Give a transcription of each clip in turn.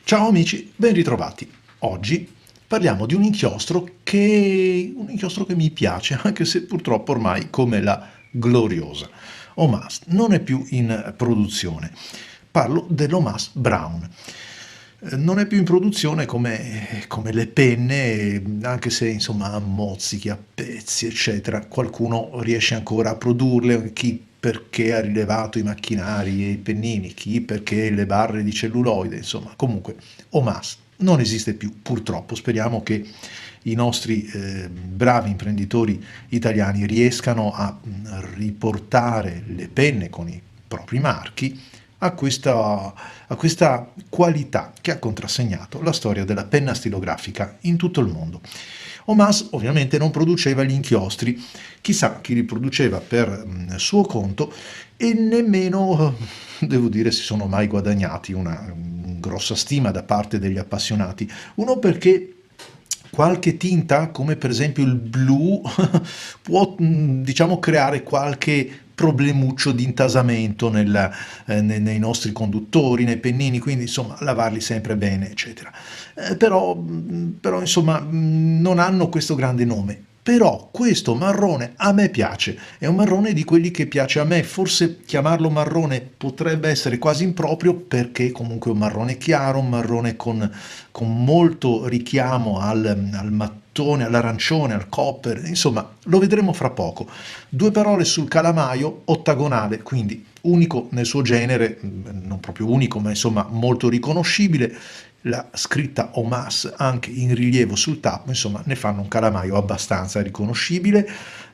Ciao amici, ben ritrovati. Oggi parliamo di un inchiostro che mi piace, anche se purtroppo ormai, come la gloriosa Omas, non è più in produzione. Parlo dell'Omas Brown. Non è più in produzione come le penne, anche se insomma a mozzichi, a pezzi, eccetera. Qualcuno riesce ancora a produrle, chi perché ha rilevato i macchinari e i pennini, chi perché le barre di celluloide, insomma, comunque Omas non esiste più, purtroppo. Speriamo che i nostri bravi imprenditori italiani riescano a riportare le penne con i propri marchi a questa qualità che ha contrassegnato la storia della penna stilografica in tutto il mondo. Omas ovviamente non produceva gli inchiostri, chissà chi li produceva per suo conto, e nemmeno, devo dire, si sono mai guadagnati una grossa stima da parte degli appassionati. Uno perché qualche tinta, come per esempio il blu, può diciamo creare qualche problemuccio di intasamento nei nostri conduttori, nei pennini, quindi insomma lavarli sempre bene, eccetera. Però insomma non hanno questo grande nome. Però questo marrone a me piace, è un marrone di quelli che piace a me, forse chiamarlo marrone potrebbe essere quasi improprio perché comunque è un marrone chiaro, un marrone con molto richiamo al mattone, all'arancione, al copper, insomma lo vedremo fra poco. Due parole sul calamaio, ottagonale, quindi unico nel suo genere, non proprio unico ma insomma molto riconoscibile, la scritta Omas anche in rilievo sul tappo, insomma ne fanno un calamaio abbastanza riconoscibile.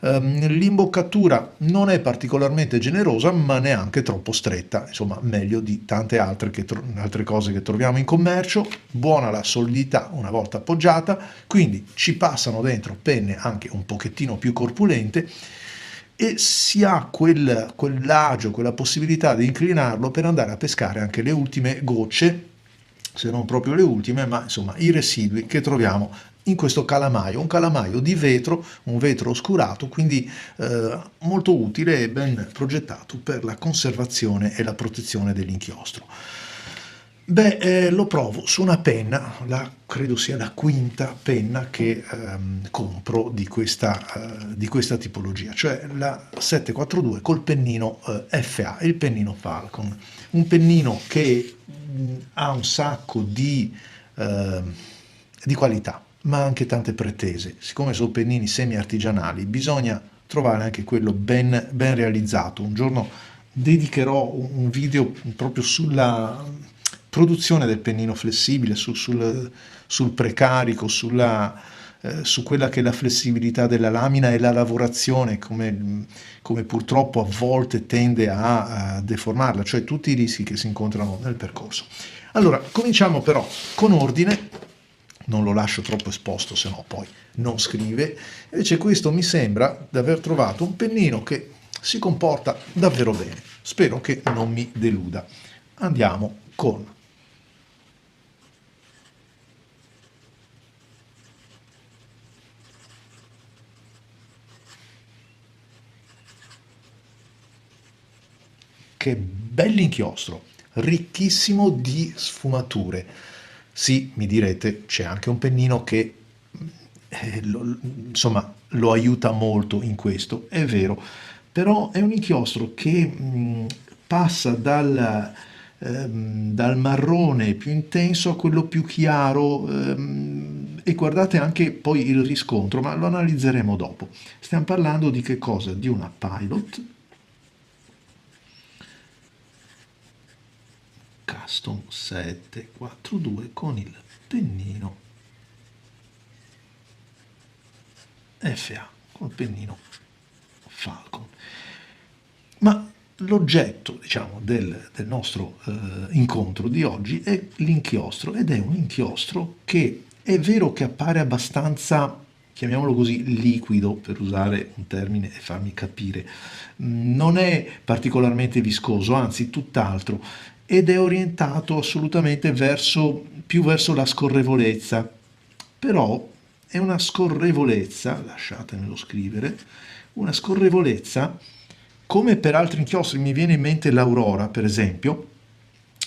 L'imboccatura non è particolarmente generosa ma neanche troppo stretta, insomma meglio di tante altre cose che troviamo in commercio. Buona la solidità una volta appoggiata, quindi ci passano dentro penne anche un pochettino più corpulente e si ha quell'agio, quella possibilità di inclinarlo per andare a pescare anche le ultime gocce, se non proprio le ultime, ma insomma i residui che troviamo in questo calamaio, un calamaio di vetro, un vetro oscurato, quindi molto utile e ben progettato per la conservazione e la protezione dell'inchiostro. Beh, lo provo su una penna, credo sia la quinta penna che compro di questa tipologia, cioè la 742 col pennino FA, il pennino Falcon, un pennino che ha un sacco di qualità, ma anche tante pretese. Siccome sono pennini semi-artigianali, bisogna trovare anche quello ben realizzato. Un giorno dedicherò un video proprio sulla produzione del pennino flessibile, sul precarico, su quella che è la flessibilità della lamina e la lavorazione, come purtroppo a volte tende a deformarla, cioè tutti i rischi che si incontrano nel percorso. Allora, cominciamo però con ordine, non lo lascio troppo esposto, se no poi non scrive. Invece questo mi sembra di aver trovato un pennino che si comporta davvero bene. Spero che non mi deluda. Andiamo con che bell'inchiostro, ricchissimo di sfumature. Sì, mi direte, c'è anche un pennino che insomma lo aiuta molto in questo, è vero, però è un inchiostro che passa dal marrone più intenso a quello più chiaro, e guardate anche poi il riscontro, ma lo analizzeremo dopo. Stiamo parlando di che cosa? Di una Pilot Custom 742 con il pennino FA, col pennino Falcon. Ma l'oggetto, diciamo, del nostro incontro di oggi è l'inchiostro, ed è un inchiostro che è vero che appare abbastanza, chiamiamolo così, liquido, per usare un termine e farmi capire. Non è particolarmente viscoso, anzi tutt'altro, ed è orientato assolutamente più verso la scorrevolezza. Però è una scorrevolezza, lasciatemelo scrivere, una scorrevolezza come per altri inchiostri. Mi viene in mente l'Aurora, per esempio,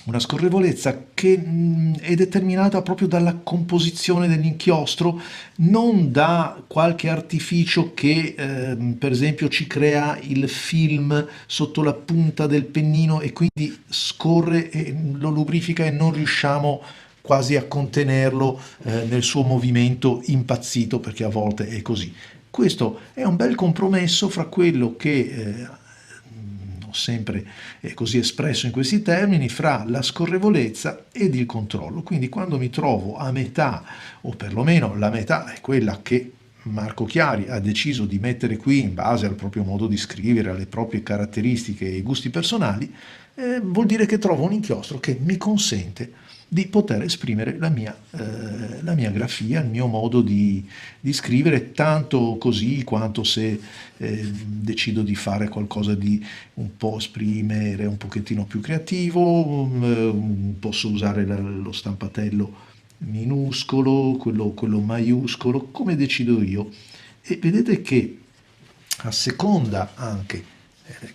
una scorrevolezza che è determinata proprio dalla composizione dell'inchiostro, non da qualche artificio che per esempio ci crea il film sotto la punta del pennino e quindi scorre e lo lubrifica e non riusciamo quasi a contenerlo nel suo movimento impazzito, perché a volte è così. Questo è un bel compromesso fra quello che ho sempre così espresso in questi termini, fra la scorrevolezza ed il controllo. Quindi quando mi trovo a metà, o perlomeno la metà è quella che Marco Chiari ha deciso di mettere qui in base al proprio modo di scrivere, alle proprie caratteristiche e gusti personali, vuol dire che trovo un inchiostro che mi consente di poter esprimere la mia grafia, il mio modo di scrivere, tanto così quanto se decido di fare qualcosa di un po' esprimere, un pochettino più creativo, posso usare lo stampatello minuscolo, quello maiuscolo, come decido io. E vedete che a seconda anche,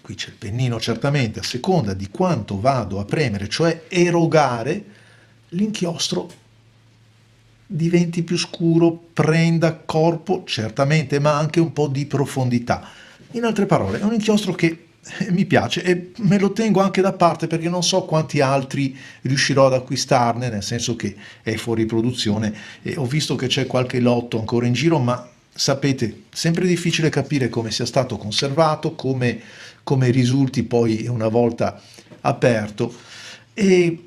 qui c'è il pennino certamente, a seconda di quanto vado a premere, cioè erogare, l'inchiostro diventi più scuro, prenda corpo certamente, ma anche un po' di profondità. In altre parole, è un inchiostro che mi piace e me lo tengo anche da parte perché non so quanti altri riuscirò ad acquistarne, nel senso che è fuori produzione e ho visto che c'è qualche lotto ancora in giro, ma sapete, sempre difficile capire come sia stato conservato, come risulti poi una volta aperto. E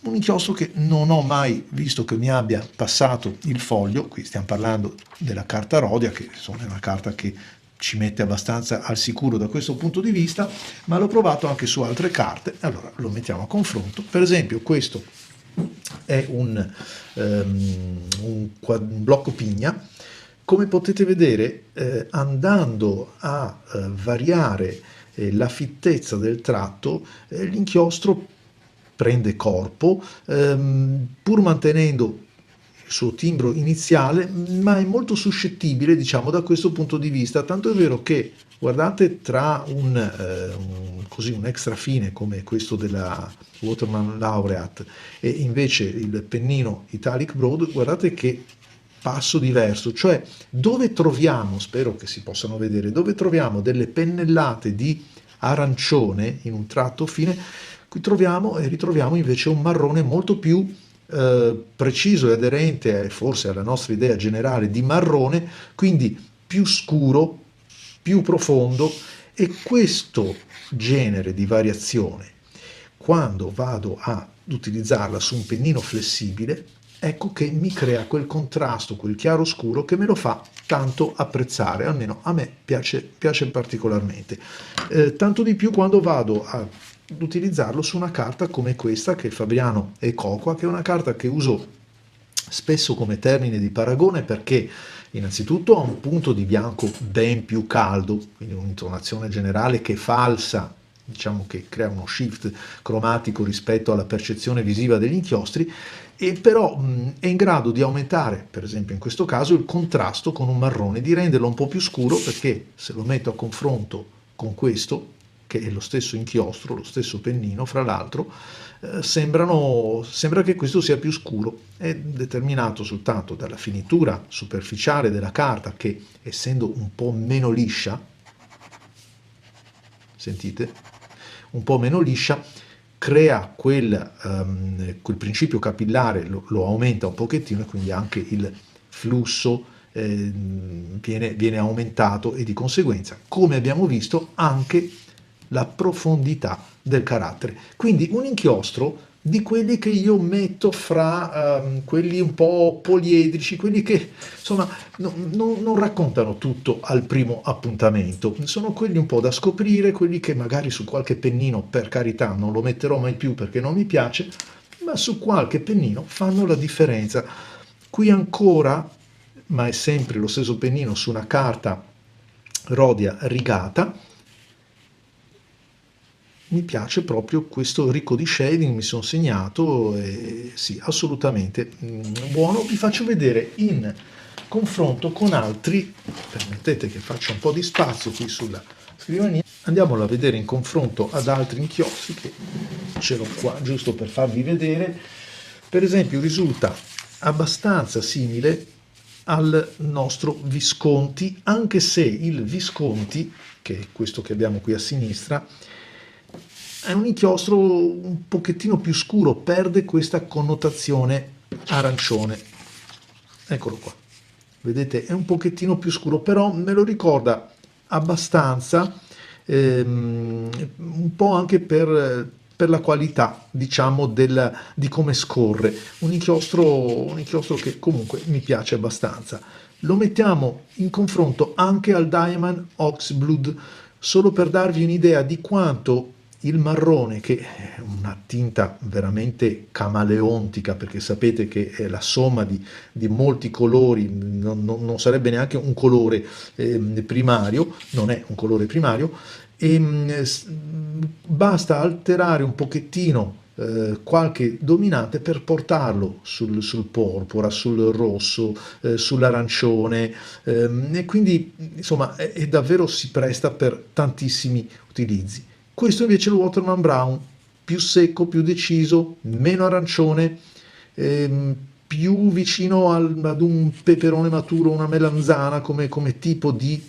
un inchiostro che non ho mai visto che mi abbia passato il foglio. Qui stiamo parlando della carta Rhodia, che insomma è una carta che ci mette abbastanza al sicuro da questo punto di vista, ma l'ho provato anche su altre carte, allora lo mettiamo a confronto. Per esempio questo è un blocco pigna. Come potete vedere, andando a variare la fittezza del tratto, l'inchiostro prende corpo, pur mantenendo il suo timbro iniziale, ma è molto suscettibile, diciamo, da questo punto di vista, tanto è vero che, guardate, tra un extra fine come questo della Waterman Laureate e invece il pennino Italic Broad, guardate che passo diverso, cioè dove troviamo, spero che si possano vedere, dove troviamo delle pennellate di arancione in un tratto fine, qui troviamo e ritroviamo invece un marrone molto più preciso e aderente forse alla nostra idea generale di marrone, quindi più scuro, più profondo, e questo genere di variazione, quando vado ad utilizzarla su un pennino flessibile, ecco che mi crea quel contrasto, quel chiaro scuro che me lo fa tanto apprezzare, almeno a me piace particolarmente. Tanto di più quando vado ad utilizzarlo su una carta come questa, che è Fabriano e Coqua, che è una carta che uso spesso come termine di paragone perché innanzitutto ha un punto di bianco ben più caldo, quindi un'intonazione generale che falsa, diciamo che crea uno shift cromatico rispetto alla percezione visiva degli inchiostri, e però è in grado di aumentare, per esempio in questo caso, il contrasto con un marrone, di renderlo un po' più scuro, perché se lo metto a confronto con questo, che è lo stesso inchiostro, lo stesso pennino, fra l'altro, sembra che questo sia più scuro. È determinato soltanto dalla finitura superficiale della carta che, essendo un po' meno liscia, sentite, un po' meno liscia, crea quel principio capillare, lo aumenta un pochettino e quindi anche il flusso viene aumentato e di conseguenza, come abbiamo visto, anche la profondità del carattere. Quindi un inchiostro di quelli che io metto fra quelli un po' poliedrici, quelli che insomma non raccontano tutto al primo appuntamento, sono quelli un po' da scoprire, quelli che magari su qualche pennino, per carità, non lo metterò mai più perché non mi piace, ma su qualche pennino fanno la differenza. Qui ancora, ma è sempre lo stesso pennino su una carta Rhodia rigata, mi piace proprio questo ricco di shading, mi sono segnato, sì, assolutamente buono. Vi faccio vedere in confronto con altri, permettete che faccia un po' di spazio qui sulla scrivania, Andiamolo a vedere in confronto ad altri inchiostri, che ce l'ho qua giusto per farvi vedere. Per esempio risulta abbastanza simile al nostro Visconti, anche se il Visconti, che è questo che abbiamo qui a sinistra, è un inchiostro un pochettino più scuro, perde questa connotazione arancione. Eccolo qua. Vedete, è un pochettino più scuro, però me lo ricorda abbastanza, un po' anche per la qualità, diciamo, di come scorre. Un inchiostro che comunque mi piace abbastanza. Lo mettiamo in confronto anche al Diamond Oxblood, solo per darvi un'idea di quanto il marrone, che è una tinta veramente camaleontica, perché sapete che è la somma di molti colori, non sarebbe neanche un colore primario, non è un colore primario, e basta alterare un pochettino qualche dominante per portarlo sul porpora, sul rosso, sull'arancione, e quindi insomma davvero si presta per tantissimi utilizzi. Questo invece è il Waterman Brown, più secco, più deciso, meno arancione, più vicino ad un peperone maturo, una melanzana come tipo di,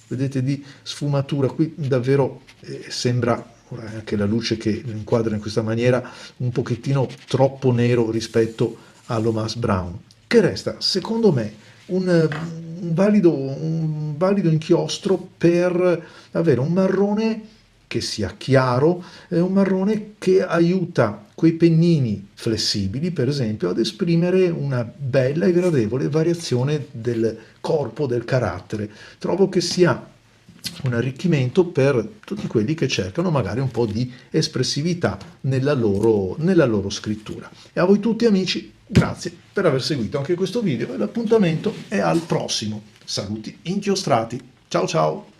vedete, di sfumatura. Qui davvero sembra, ora è anche la luce che lo inquadra in questa maniera, un pochettino troppo nero rispetto all'Omas Brown, che resta secondo me un valido inchiostro per avere un marrone che sia chiaro, è un marrone che aiuta quei pennini flessibili, per esempio, ad esprimere una bella e gradevole variazione del corpo, del carattere. Trovo che sia un arricchimento per tutti quelli che cercano magari un po' di espressività nella loro scrittura. E a voi tutti amici, grazie per aver seguito anche questo video e l'appuntamento è al prossimo. Saluti inchiostrati. Ciao ciao!